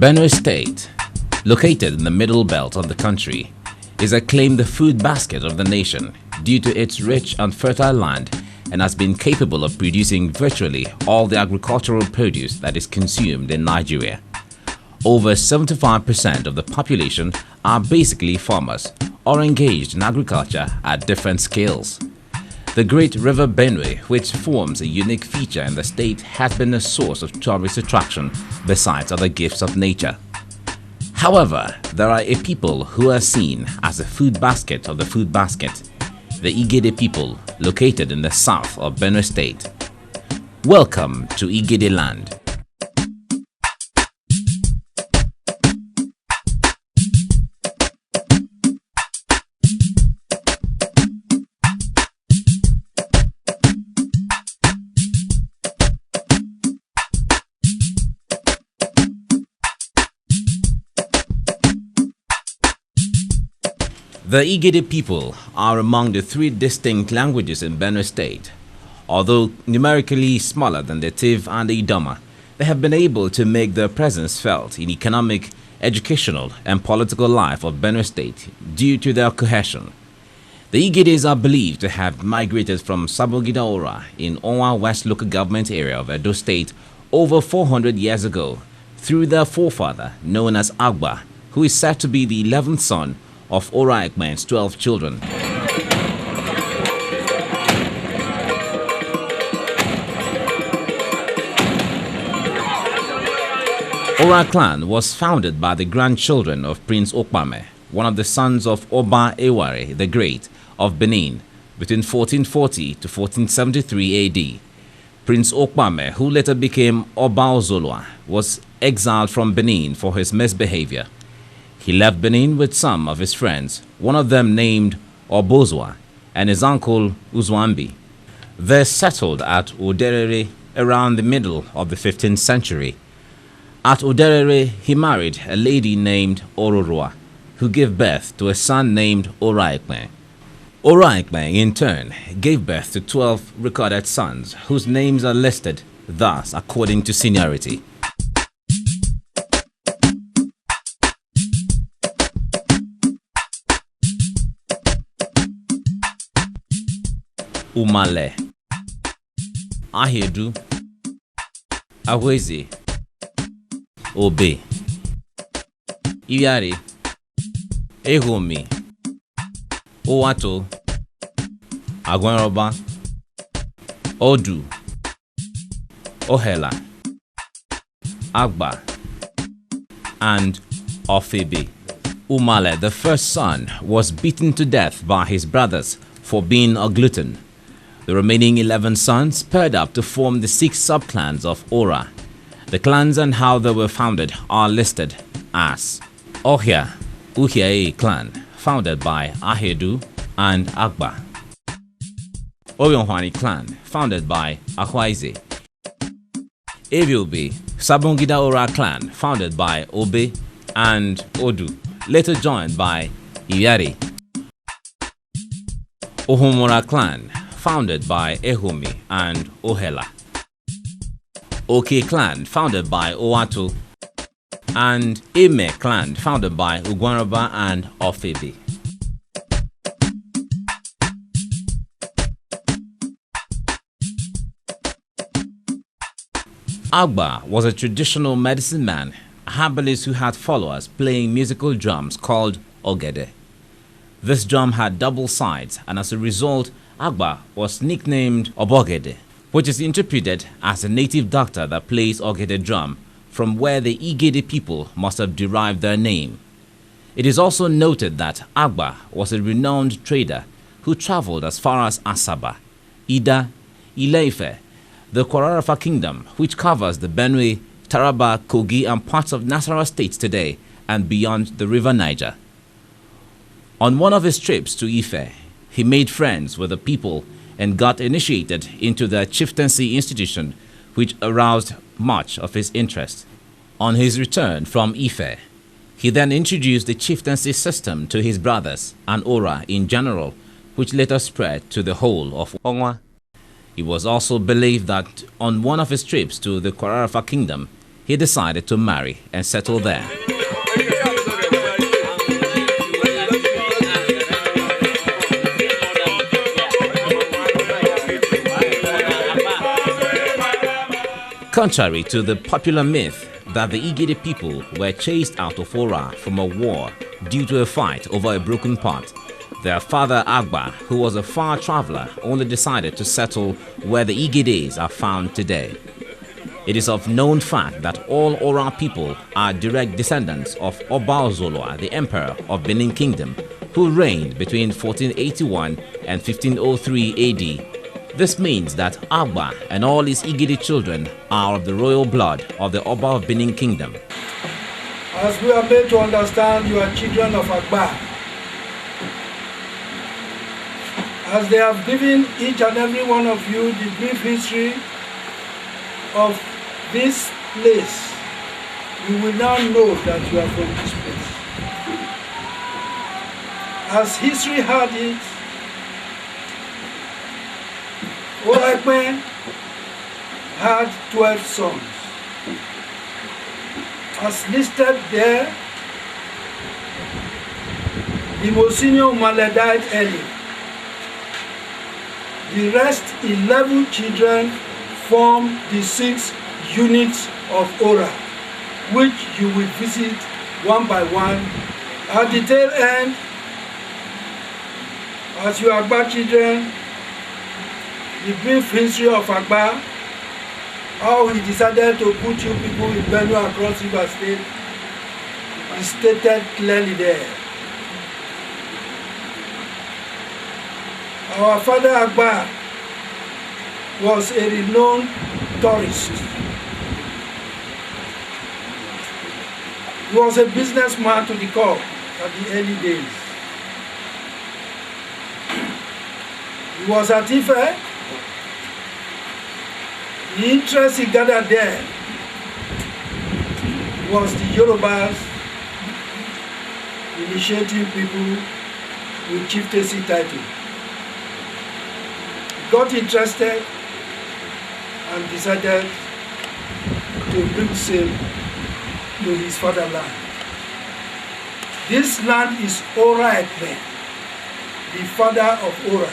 Benue State, located in the middle belt of the country, is acclaimed the food basket of the nation due to its rich and fertile land and has been capable of producing virtually all the agricultural produce that is consumed in Nigeria. Over 75% of the population are basically farmers or engaged in agriculture at different scales. The great river Benue, which forms a unique feature in the state, has been a source of tourist attraction besides other gifts of nature. However, there are a people who are seen as the food basket of the food basket, the Igede people located in the south of Benue State. Welcome to Igede land. The Igede people are among the three distinct languages in Benue State. Although numerically smaller than the Tiv and the Idoma, they have been able to make their presence felt in economic, educational and political life of Benue State due to their cohesion. The Igedes are believed to have migrated from Sabongida-Ora in Owa West local government area of Edo State over 400 years ago through their forefather known as Agba, who is said to be the 11th son of Oba Ewuare's 12 children. Ora clan was founded by the grandchildren of Prince Okpame, one of the sons of Oba Ewuare the Great of Benin, between 1440 to 1473 AD. Prince Okpame, who later became Oba Ozolua, was exiled from Benin for his misbehavior. He left Benin with some of his friends, one of them named Oba Ozolua and his uncle Uzwambi. They settled at Oderere around the middle of the 15th century. At Oderere, he married a lady named Ororua, who gave birth to a son named Oba Ewuare. Oba Ewuare, in turn, gave birth to 12 recorded sons, whose names are listed thus according to seniority. Umale, Ahedu, Aweze, Obe, Ewuare, Ehomi, Owato, Agwenroba, Odu, Ohela, Agba, and Ofebe. Umale, the first son, was beaten to death by his brothers for being a glutton. The remaining 11 sons paired up to form the 6 subclans of Ora. The clans and how they were founded are listed as Ohia Uhiae clan, founded by Ahedu and Agba. Oyonhwani clan, founded by Ahwaize. Ebiobe Sabongida-Ora clan, founded by Obe and Odu, later joined by Ewuare. Ohomora clan, founded by Ehomi and Ohela. Oke clan, founded by Owato, and Eme clan, founded by Ugwanroba and Ofebe. Agba was a traditional medicine man, a herbalist who had followers playing musical drums called Igede. This drum had double sides, and as a result, Agba was nicknamed Obogede, which is interpreted as a native doctor that plays Ogede drum, from where the Igede people must have derived their name. It is also noted that Agba was a renowned trader who traveled as far as Asaba, Ida, Ile-Ife, the Kwara kingdom, which covers the Benue, Taraba, Kogi and parts of Nasarawa states today and beyond the river Niger. On one of his trips to Ife, he made friends with the people and got initiated into the chieftaincy institution, which aroused much of his interest. On his return from Ife, he then introduced the chieftaincy system to his brothers and Ora in general, which later spread to the whole of Onwa. It was also believed that on one of his trips to the Kwara kingdom, he decided to marry and settle there. Contrary to the popular myth that the Igede people were chased out of Ora from a war due to a fight over a broken pot, their father Agba, who was a far traveler, only decided to settle where the Igedes are found today. It is of known fact that all Ora people are direct descendants of Oba Ozolua, the emperor of Benin Kingdom, who reigned between 1481 and 1503 AD. This means that Agba and all his Igede children are of the royal blood of the Oba of Benin Kingdom. As we are made to understand, you are children of Agba. As they have given each and every one of you the brief history of this place, you will now know that you are from this place. As history had it, Ora Ekpe had 12 sons. As listed there, the most senior Umale died early. The rest 11 children form the 6 units of Ora, which you will visit one by one. At the tail end, as you are Agba children, the brief history of Agba, how he decided to put you people in Benue across River State, is stated clearly there. Our father Agba was a renowned tourist. He was a businessman to the core at the early days. He was at Ife. The interest he gathered there was the Yorubas initiating people with chieftaincy title. He got interested and decided to bring sail to his fatherland. This land is Ora Ekpe, the father of Ora.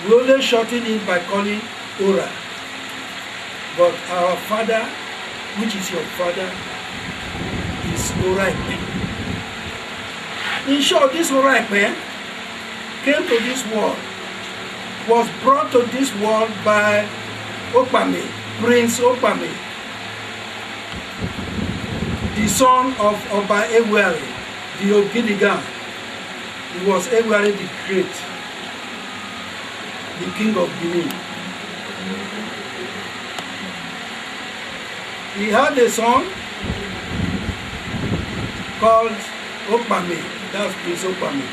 We only shorten it by calling Ora. But our father, which is your father, is Ora Ekpe. In short, this Ora Ekpe came to this world, was brought to this world by Opame, Prince Opame, the son of Oba Ewuare, the Ogidigan. He was Ewuare the Great, the king of Benin. He had a son called Opame, that's Prince Opame.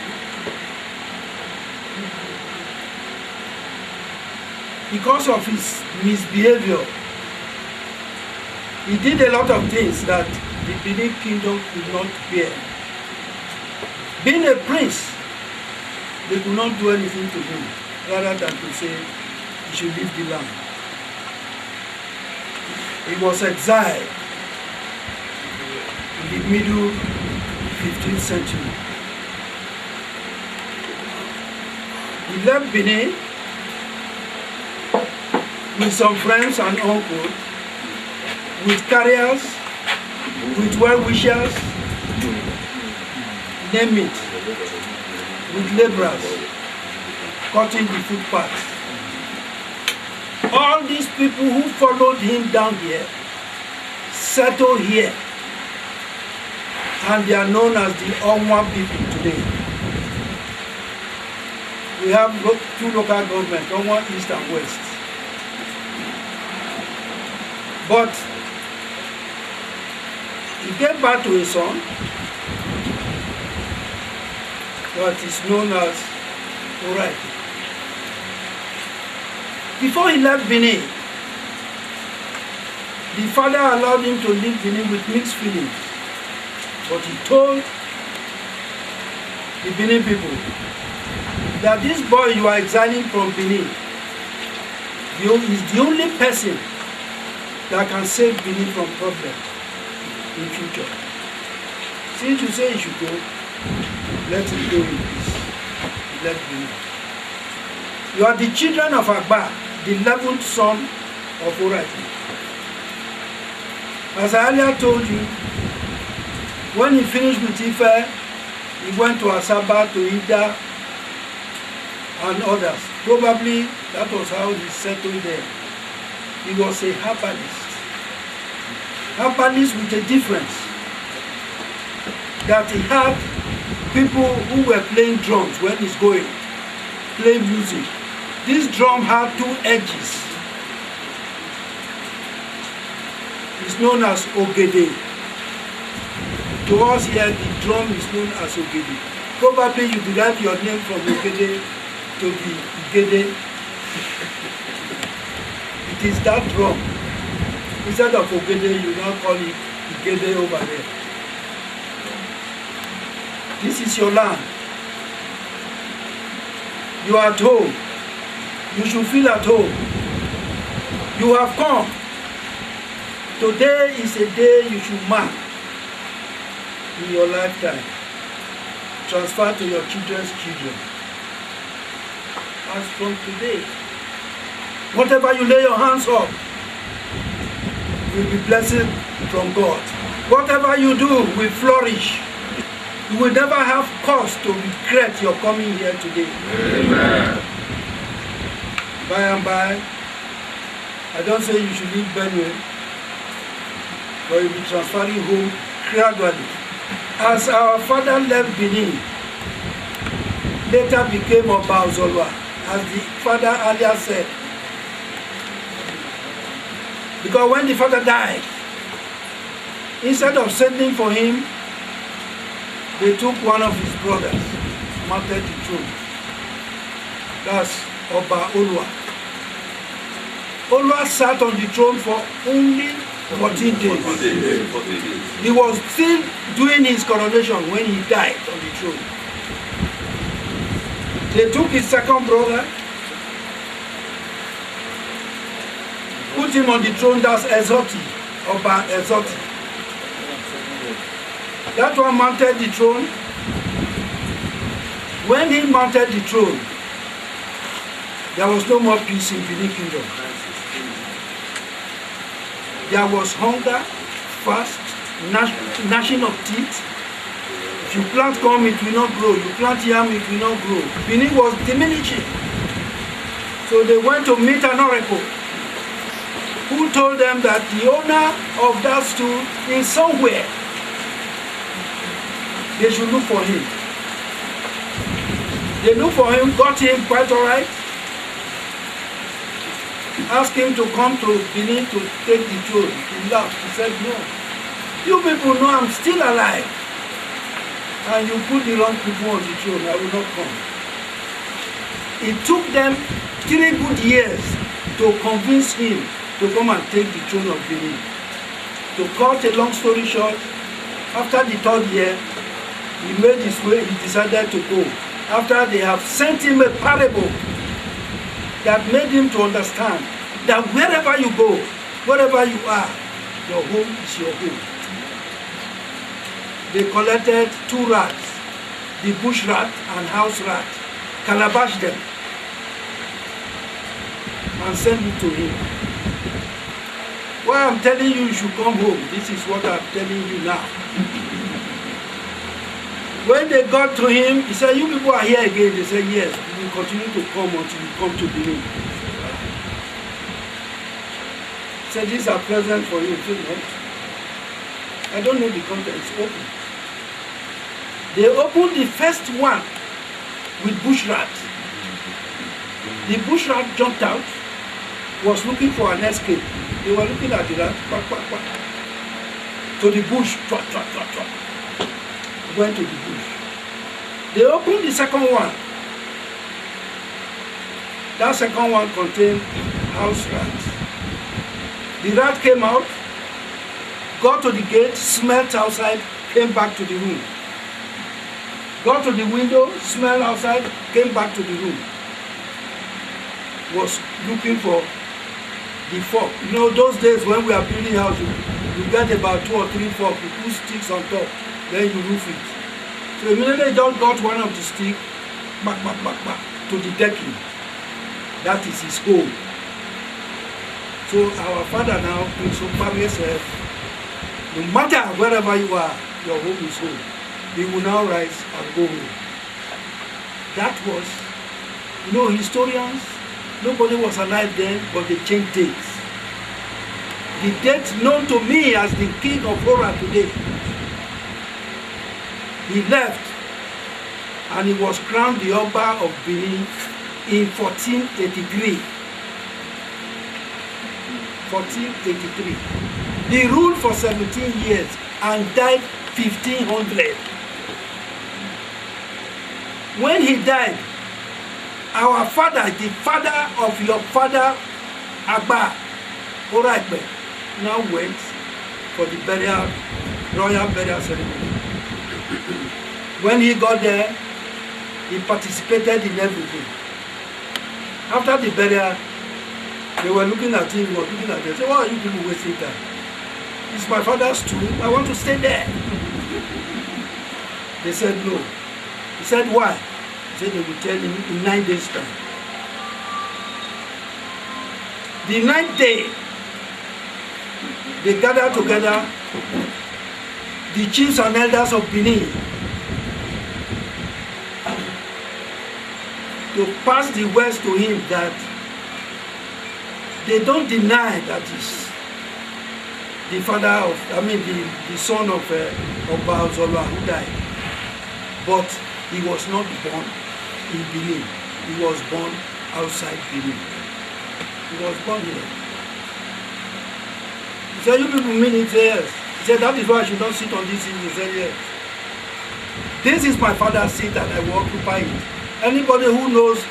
Because of his misbehavior, he did a lot of things that the Benin kingdom could not bear. Being a prince, they could not do anything to him, rather than to say he should leave the land. He was exiled in the middle 15th century. He left Benin with some friends and uncles, with carriers, with well-wishers, name it, with laborers, cutting the footpaths. All these people who followed him down here settled here, and they are known as the Onwa people today. We have 2 local governments, Onwa East and West. But he gave birth to a son that is known as Ora Ekpe. Before he left Benin, the father allowed him to leave Benin with mixed feelings. But he told the Benin people that this boy you are exiling from Benin is the only person that can save Benin from problems in future. Since you say you should go, let it go in peace. Let Benin. You are the children of Agba, the 11th son of Ora. As I earlier told you, when he finished with Ife, he went to Asaba, to Ida, and others. Probably that was how he settled there. He was a herbalist. Herbalist with a difference. That he had people who were playing drums when he's going, playing music. This drum had 2 edges. It's known as Ogede. To us here, the drum is known as Ogede. Probably you derive your name from Ogede to be Igede. It is that drum. Instead of Ogede, you now call it Igede over there. This is your land. You are at home. You should feel at home. You have come. Today is a day you should mark in your lifetime. Transfer to your children's children. As from today, whatever you lay your hands on will be blessed from God. Whatever you do will flourish. You will never have cause to regret your coming here today. Amen. By and by, I don't say you should leave Benue, but you'll be transferring home gradually. As our father left Benin, later became Oba Ozolua, as the father earlier said. Because when the father died, instead of sending for him, they took one of his brothers, mounted the throne. That's Oba Ewuare. Ewuare sat on the throne for only 14 days. He was still doing his coronation when he died on the throne. They took his second brother, put him on the throne, that's Ezoti, Oba Ezoti. That one mounted the throne. When he mounted the throne, there was no more peace in Benin Kingdom. There was hunger, fast, gnashing of teeth. If you plant corn, it will not grow. You plant yam, it will not grow. Benin was diminishing. So they went to meet an oracle who told them that the owner of that stool is somewhere. They should look for him. They looked for him, got him quite all right. Asked him to come to Benin to take the throne. He laughed. He said, no. You people know I'm still alive. And you put the wrong people on the throne. I will not come. It took them 3 good years to convince him to come and take the throne of Benin. To cut a long story short, after the 3rd year, he made his way, he decided to go. After they have sent him a parable that made him to understand that wherever you go, wherever you are, your home is your home. They collected 2 rats, the bush rat and house rat, calabashed them, and sent it to him. Why I'm telling you should come home, this is what I'm telling you now. When they got to him, he said, you people are here again. They said, yes, we will continue to come until you come to Benin. He said, these are presents for you. Too, no? I don't know the content, it's open. They opened the first one with bush rat. The bush rat jumped out, was looking for an escape. They were looking at the rat, quack, quack, quack. To the bush, twat, twat, twat, twat. Went to the bush. They opened the second one. That second one contained house rats. The rat came out, got to the gate, smelled outside, came back to the room. Got to the window, smelled outside, came back to the room. Was looking for the fork. You know, those days when we are building house, you get about 2 or 3 forks, you put sticks on top, then you roof it. So immediately you don't got one of the stick, back, to the decking. That is his home. So our father now brings so various no matter wherever you are, your home is home. He will now rise and go home. That was, you know, historians, nobody was alive then, but they changed dates. The date known to me as the king of Ora today, he left and he was crowned the Oba of Benin in 1483. 1483. He ruled for 17 years and died 1500. When he died, our father, the father of your father, Oba Ewuare, now went for the burial, royal burial ceremony. When he got there, he participated in everything. After the burial, they were looking at him, he was looking at them, they said, why are you people wasting time? It's my father's tomb, I want to stay there. They said no. He said, why? He said they will tell him in 9 days' time. The 9th day, they gathered together, the chiefs and elders of Benin, to pass the words to him that they don't deny that is the father of, the son of Oba Ozolua who died. But he was not born in Benin. He was born outside Benin. He was born here. He said, you people mean it? Yes. He said, that is why I should not sit on this seat. He said, yes. This is my father's seat and I will occupy it. Anybody who knows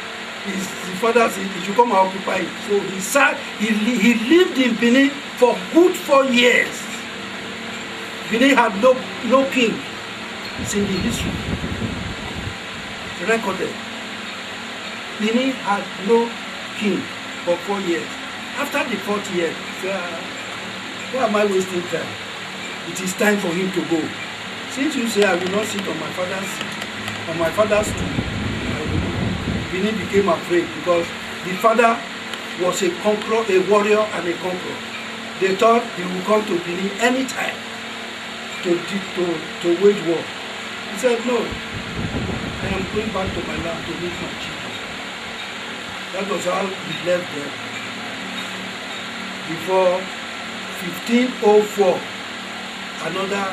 his father's seat, he should come and occupy it. So he sat, he lived in Benin for good 4 years. Benin had no king. It's in the history. It's recorded. Benin had no king for 4 years. After the 4th year, he said, why am I wasting time? It is time for him to go. Since you say I will not sit on my father's tomb, Benin became afraid because the father was a conqueror, a warrior and a conqueror. They thought he would come to Benin anytime to wage war. He said, no, I am going back to my land to meet my children. That was how he left there. Before 1504, another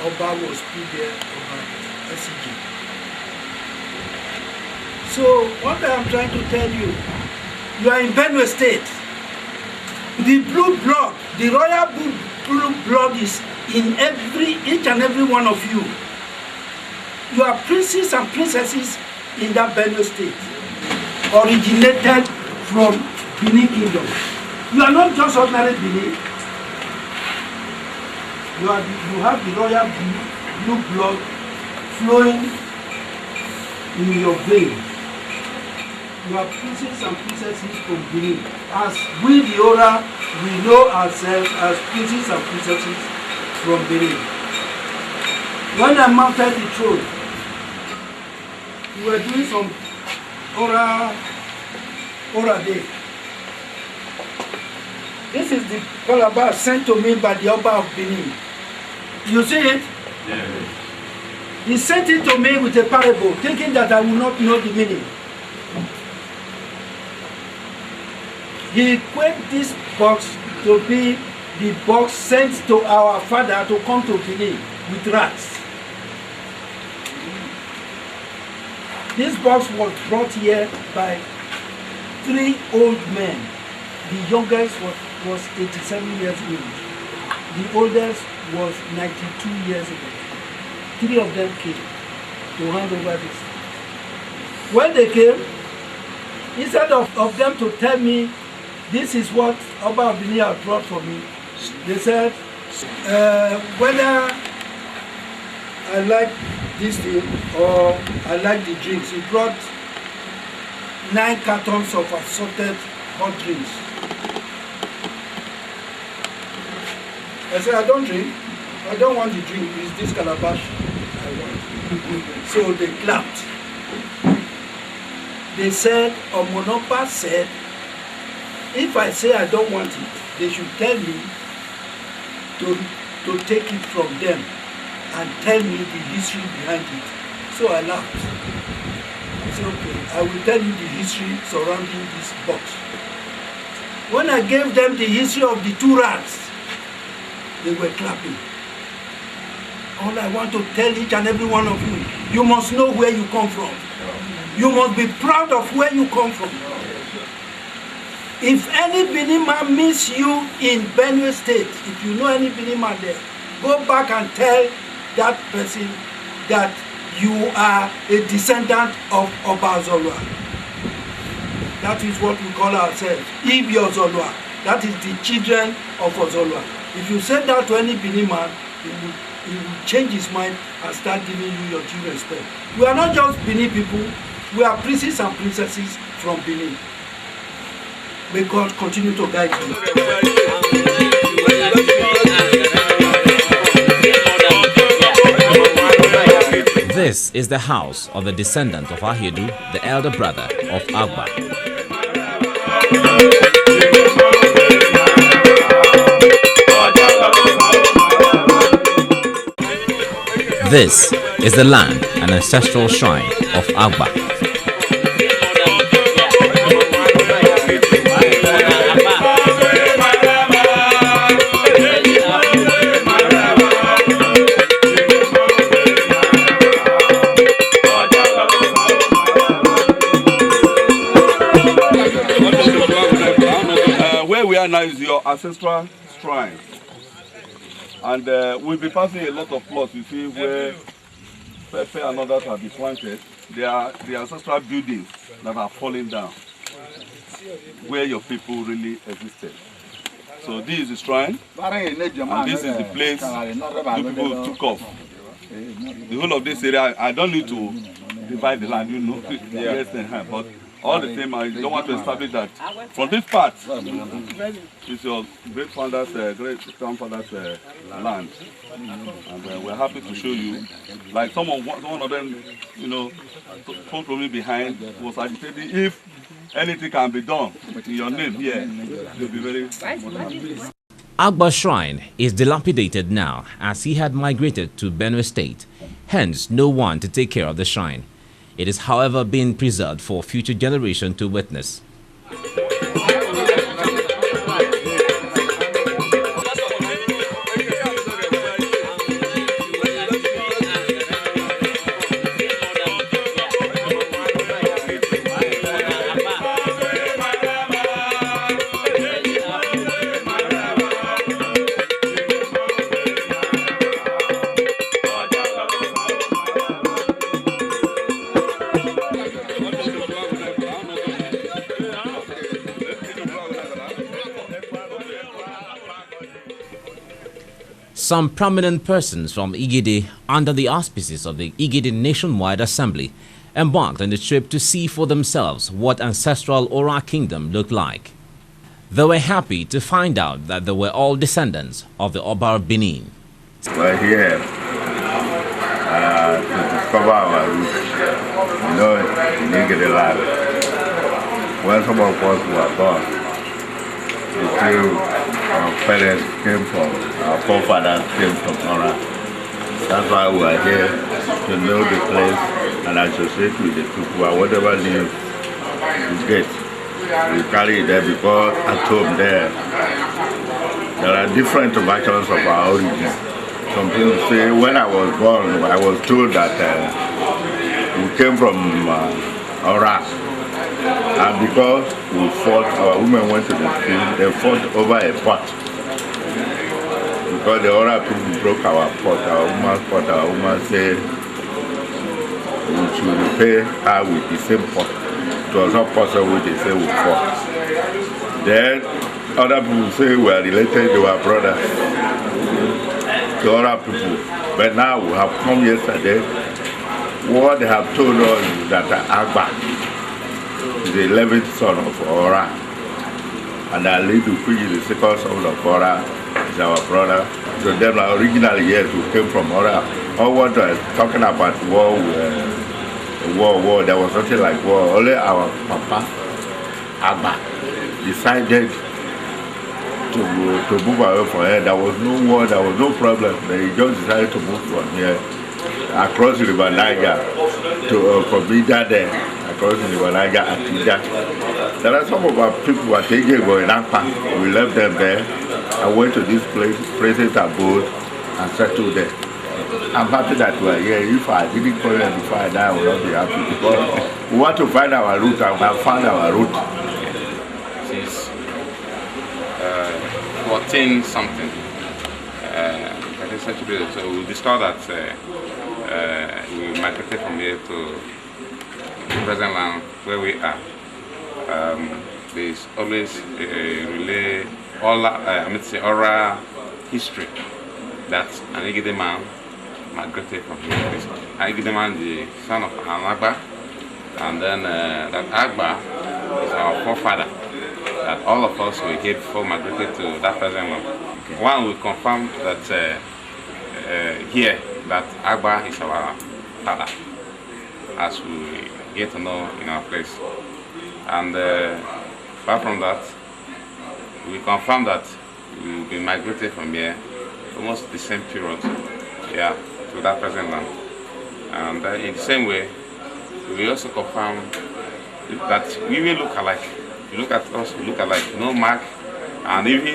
Oba was put there, Oba SCG. So what I am trying to tell you, you are in Benue State. The blue blood, the royal blue blood is in each and every one of you. You are princes and princesses in that Benue State, originated from Benin Kingdom. You are not just ordinary Benin. You have the royal blue blood flowing in your veins. You are princes and princesses from Benin. As we, the Ora, we know ourselves as princes and princesses from Benin. When I mounted the throne, we were doing some Ora Day. This is the calabash sent to me by the Oba of Benin. You see it? Yeah. He sent it to me with a parable, thinking that I will not know the meaning. He equated this box to be the box sent to our father to come to Benin with rats. This box was brought here by 3 old men. The youngest was 87 years old. The oldest was 92 years old. 3 of them came to hand over this. When they came, instead of them to tell me, this is what Oba of Benin had brought for me, they said, whether I like this thing or I like the drinks. He brought 9 cartons of assorted hot drinks. I said, I don't drink. I don't want the drink. It's this calabash I want. So they clapped. They said, Omonopa said, if I say I don't want it, they should tell me to take it from them and tell me the history behind it. So I laughed. I said, okay, I will tell you the history surrounding this box. When I gave them the history of the two rats, they were clapping. All I want to tell each and every one of you, you must know where you come from. You must be proud of where you come from. If any Benin man meets you in Benue State, if you know any Benin man there, go back and tell that person that you are a descendant of Oba Ozolua. That is what we call ourselves, Ibi Ozolua. That is the children of Ozolua. If you say that to any Benin man, he will change his mind and start giving you your due respect. We are not just Benin people, we are princes and princesses from Benin. May God continue to guide you. This is the house of the descendant of Ahedu, the elder brother of Agba. This is the land and ancestral shrine of Agba. Where we are now is your ancestral shrine. And we'll be passing a lot of plots, you see, where pepper and others have been planted. They are the ancestral buildings that are falling down, where your people really existed. So this is the shrine, and this is the place the people took off. The whole of this area, I don't need to divide the land, you know, yes, but all the same, I don't want to establish that from this part, it's your great founder's, great grandfather's land. And we're happy to show you. Like one of them, you know, told me behind was agitating if anything can be done in your name here, you'll be very happy. Agba's shrine is dilapidated now as he had migrated to Benue State, hence no one to take care of the shrine. It is, however, being preserved for future generations to witness. Some prominent persons from Igede, under the auspices of the Igede Nationwide Assembly, embarked on the trip to see for themselves what ancestral Ora Kingdom looked like. They were happy to find out that they were all descendants of the Oba of Benin. We're here to discover our roots, you know, in Igede land. When some of us were born, the two our parents came from, our forefathers came from Ora. That's why we are here, to know the place and associate with the people. And whatever news you get, we carry it there because at home there are different versions of our origin. Some people say when I was born, I was told that we came from Ora. And because we fought, our women went to the field, they fought over a pot. Because the Ora people broke our pot, our woman said we should repay her with the same pot. It was not possible, they say we fought. Then other people say we are related, they were brothers. The Ora people. But now we have come yesterday, what they have told us is that Agba is the 11th son of Ora, and Alidu, which is the second son of Ora, is our brother. to them, like, originally, yes, we came from Ora. All what was talking about war, there was nothing like war. Only our Papa, Abba, decided to move away from here. There was no war, there was no problem. They just decided to move from here across the River Niger to from Igede, across the River Niger at Ija. There are some of our people who are taking in Nampa. We left them there. I went to this places abode and settled there. I'm happy that we're here. If I didn't call them before I die, I would not be happy, because we want to find our route, and we have found our route. Since 14 something, so we discovered that we migrated from here to the present land where we are. There's always a oral history that an Igede man migrated from here. An Igede man, the son of an Agba, and then that Agba is our forefather. That all of us we here before migrated to that present land. Okay. One, we confirm that here that Agba is our father, as we get to know in our place. And apart from that, we confirm that we've been migrated from here almost the same period, yeah, to that present land. And in the same way, we also confirm that we will look alike. You look at us, we look alike, no mark. And even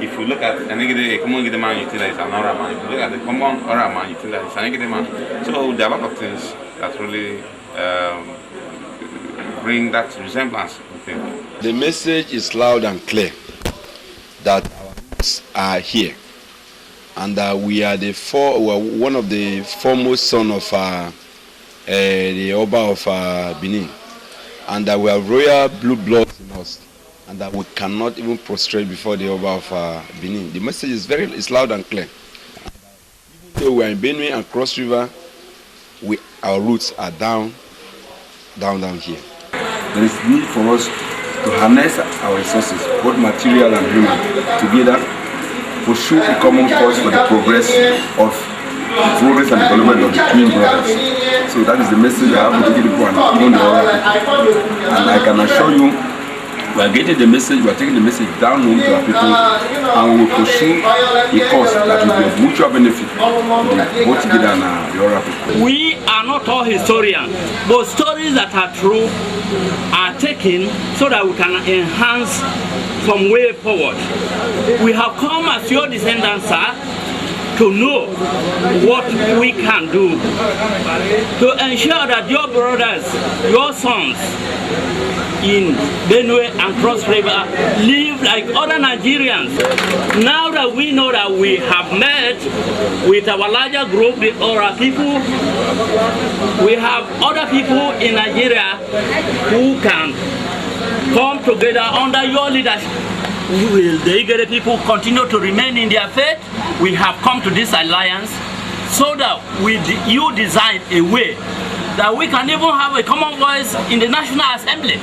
if you look at a common Igede man, you think that it's an Ora man. If you look at the common Ora man, you think that it's an Igede man. So there are a lot of things that really bring that resemblance, I think. The message is loud and clear that our roots are here, and that we are one of the foremost son of the Oba of Benin, and that we have royal blue blood in us, and that we cannot even prostrate before the Oba of Benin. The message is loud and clear. Even though we are in Benue and Cross River, our roots are down here. There is need for us to harness our resources, both material and human, together, pursue a common cause for the progress and development of the twin brothers. So that is the message I have to give people and even the other people. And I can assure you, we are getting the message, we are taking the message down home to our people, and we will pursue a cause that will be of mutual benefit to both together and the other people. We are not all historians, but stories that are true are taken so that we can enhance some way forward. We have come as your descendants, sir, to know what we can do to ensure that your brothers, your sons in Benue and Cross River live like other Nigerians. Now that we know that we have met with our larger group, the Ora people, we have other people in Nigeria who can come together under your leadership. Will the Igede people continue to remain in their faith? We have come to this alliance so that you design a way that we can even have a common voice in the National Assembly.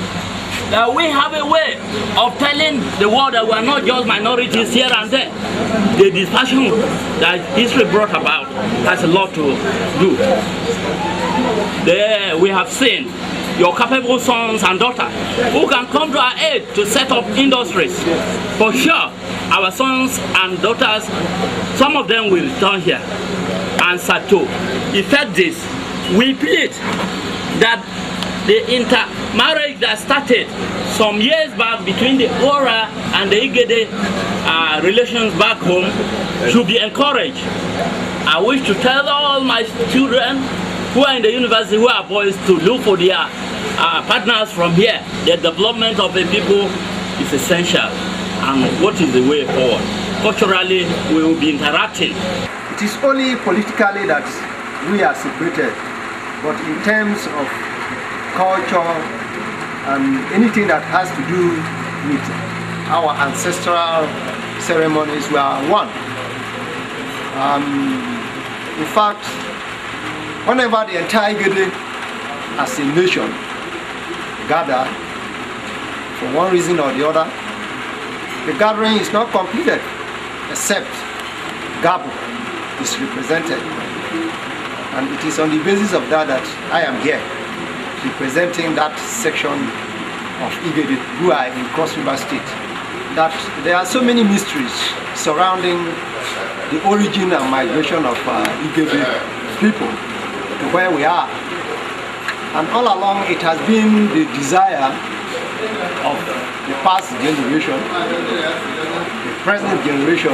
That we have a way of telling the world that we are not just minorities here and there. The discussion that history brought about has a lot to do. There we have seen your capable sons and daughters who can come to our aid to set up industries. For sure, our sons and daughters, some of them will return here. And to effect this, we plead that the intermarriage that started some years back between the Ora and the Igede relations back home should be encouraged. I wish to tell all my children who are in the university, who are boys, to look for their partners from here. The development of the people is essential. And what is the way forward? Culturally, we will be interacting. It is only politically that we are separated, but in terms of culture and anything that has to do with our ancestral ceremonies, we are one. In fact, whenever the entire Igede as a nation gather for one reason or the other, the gathering is not completed except Gabu is represented. And it is on the basis of that that I am here, representing that section of Igede who are in Cross River State. That there are so many mysteries surrounding the origin and migration of Igede people to where we are. And all along it has been the desire of the past generation, the present generation,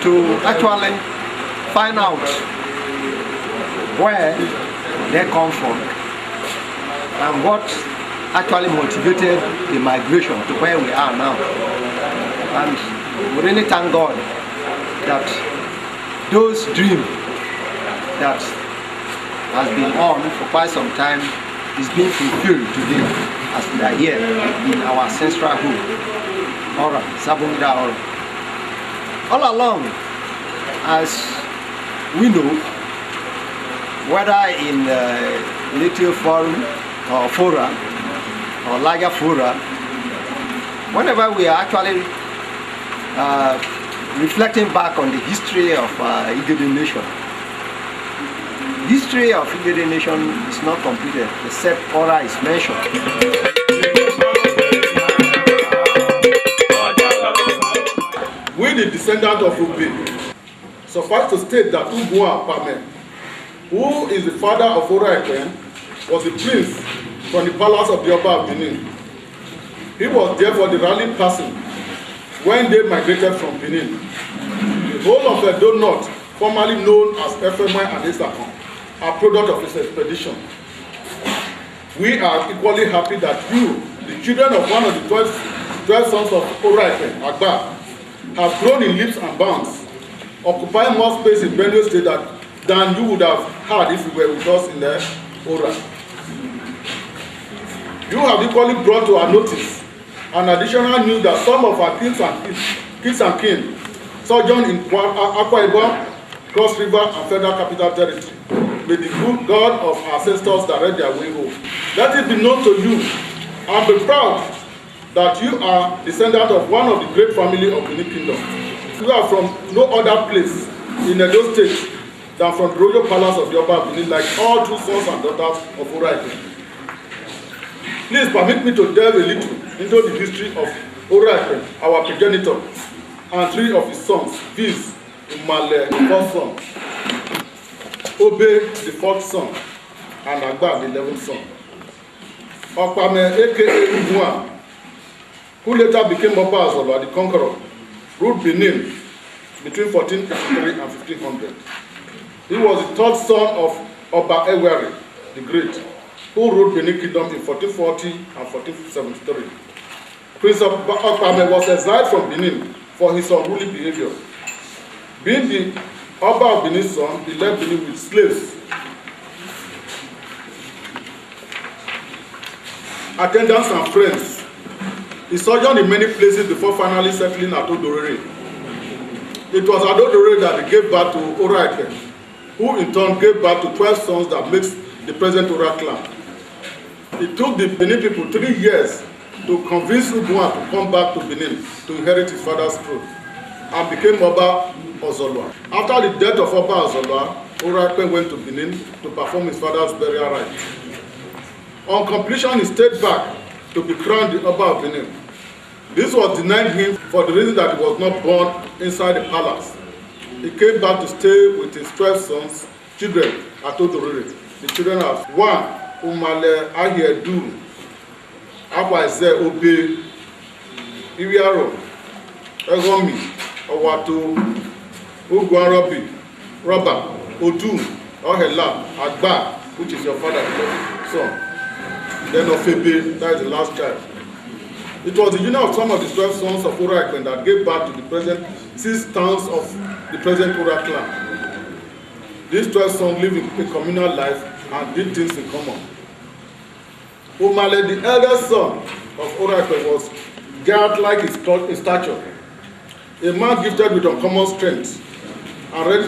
to actually find out where they come from and what actually motivated the migration to where we are now. And we really thank God that those dreams that has been on for quite some time is being fulfilled today as we are here in our ancestral home, Ora, Sabongida-Ora. All along, as we know, whether in little forum or fora or larger fora, whenever we are actually reflecting back on the history of Igede nation, history of Igede nation is not completed except Ora is mentioned. We, the descendant of Obe, suffice to state that Oba Ewuare, who is the father of Oba Ewuare, was a prince from the palace of the Oba of Benin. He was therefore the rallying person when they migrated from Benin. The whole of Edo North, formerly known as Efemwe and Isakon, are product of his expedition. We are equally happy that you, the children of one of the 12 sons of Oba Ewuare, Agba, have grown in leaps and bounds, occupying more space in Benue State than you would have had if you were with us in the Ora. You have equally brought to our notice an additional news that some of our kings and kin sojourn in Akwa Ibom, Cross River and Federal Capital Territory. May the good God of our ancestors direct their way home. Let it be known to you and be proud that you are descendant of one of the great family of Benin Kingdom. You are from no other place in Edo State than from the royal palace of the Oba of Benin, like all true sons and daughters of Oba Ewuare. Please permit me to delve a little into the history of Oba Ewuare, our progenitor, and three of his sons, viz. Umale, the first son, Obe, the fourth son, and Agba, the 11th son. Okpame, aka Ewuare, who later became Oba Ozolua the Conqueror, ruled Benin between 1483 and 1500. He was the third son of Oba Ewuare the Great, who ruled Benin Kingdom in 1440 and 1473. Prince Okpame was exiled from Benin for his unruly behavior. Being the Oba of Benin's son, he left Benin with slaves, attendants and friends. He sojourned in many places before finally settling at Odorere. It was at Odorere that he gave birth to Oba Ewuare, who in turn gave birth to 12 sons that makes the present Ora clan. It took the Benin people 3 years to convince Ewuare to come back to Benin to inherit his father's throne, and became Oba Ozolua. After the death of Oba Ozolua, Oba Ewuare went to Benin to perform his father's burial rites. On completion, he stayed back to be crowned the Oba of Benin. This was denied him for the reason that he was not born inside the palace. He came back to stay with his 12 sons, children at Odorere. The children are 1. Umale Ahiedu, Akwaeze Obe, Iriaro, Egomi, Owato, Ugwarobi, Roba, Odu, Ohela, Agba, which is your father's son. Then Ofebe, that is the last child. It was the union of some of the 12 sons of Oba Ewuare that gave birth to the present 6 towns of the present Ora clan. These 12 sons lived a communal life and did things in common. Umale, the eldest son of Oba Ewuare, was giant-like in stature, a man gifted with uncommon strength and ready